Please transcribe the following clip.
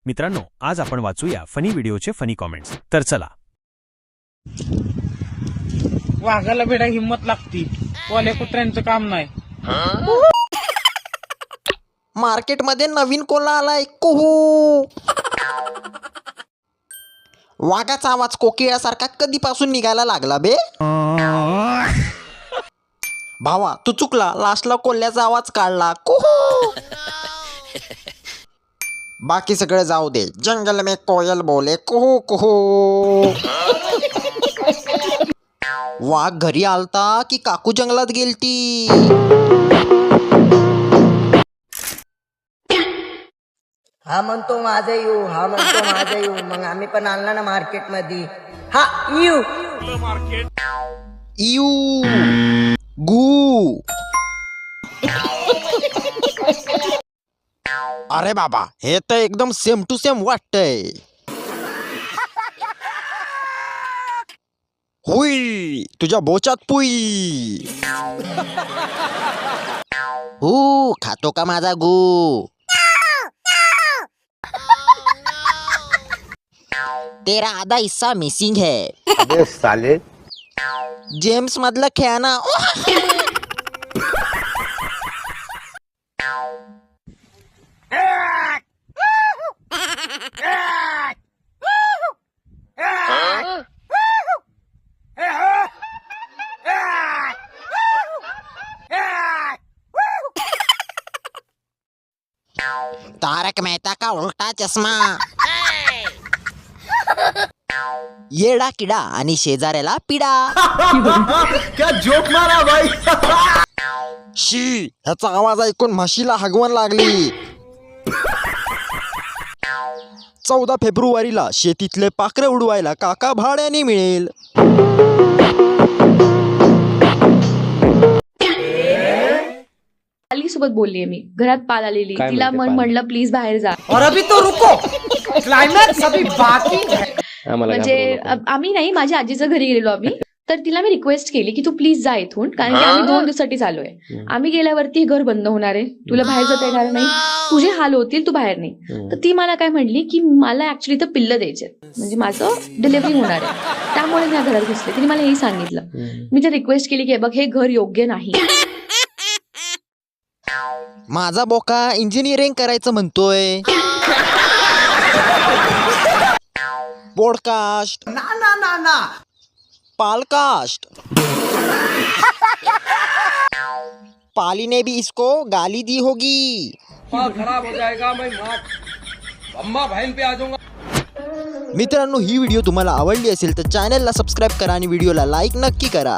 मित्रांनो, आज आपण वाचूया फनी व्हिडिओचे फनी कॉमेंट्स. तर चला. वाघाला भेडा हिंमत लागती, कोल्या कुत्र्यांचं काम नाही. मार्केटमध्ये नवीन कोल्हा आलाय, कुहू. वाघाचा आवाज कोकिळासारखा कधीपासून निघायला लागला बे? भावा तू चुकला, लास्टला कोल्ह्याचा आवाज काढला, कुहू. बाकी सगळं जाऊ दे, जंगल में कोयल बोले कुहू कुहू. वाघ घरी आलता की काकू जंगलात गेलती? हा म्हणतो माझं येऊ, हा म्हणतो माझं येऊ, मग आम्ही पण आणला ना मार्केट मध्ये. हा येऊ इऊ गू. अरे बाबा, हे तर एकदम सेम टू सेम वाटतंय. हुई तुझ्या बोचात पुई. हू खातो का माझा गू? तेरा आधा हिस्सा मिसिंग है. अबे साले. जेम्स मधलं खेळणं. तारक मेहता का उल्टा चष्मा. येडा किडा आणि शेजाऱ्याला पिडा. क्या जोक मारा भाई. शी, ह्याचा आवाज ऐकून म्हशीला हगवण लागली. 14 फेब्रुवारीला शेतीतले पाखरे उडवायला काका भाड्याने मिळेल. सोबत बोललीये मी, घरात पाल आलेली, तिला म्हणलं प्लीज बाहेर जा. और अभी तो रुको, क्लायमॅक्स अभी बाकी है. म्हणजे आम्ही नाही, माझ्या आजीच्या घरी गेलेलो आम्ही, तर तिला मी रिक्वेस्ट केली की तू प्लीज जा इथून, कारण की आम्ही 2 दिवसासाठी चालूय. आम्ही गेल्यावरती घर बंद होणार आहे, तुला बाहेर जाता येणार नाही, तुझे हाल होतील, तू बाहेर नाही. तर ती मला काय म्हणली की मला ऍक्च्युली तर पिल्लं द्यायचे, म्हणजे माझं डिलिव्हरी होणार आहे, त्यामुळे मी घरात घुसले. तिने मला हेही सांगितलं. मी तर रिक्वेस्ट केली की बघ, हे घर योग्य नाही. माझा बोका इंजिनिअरिंग करायचं म्हणतोय. पॉडकास्ट ना ना ना ना पालकास्ट. पाली ने भी इसको गाली दी होगी. खराब हो जाएगा, मैं अम्मा बहन पे आ जाऊंगा. मित्रांनो, ही व्हिडिओ तुम्हाला आवडली असेल तर चॅनलला सबस्क्राईब करा आणि व्हिडिओला लाईक नक्की करा.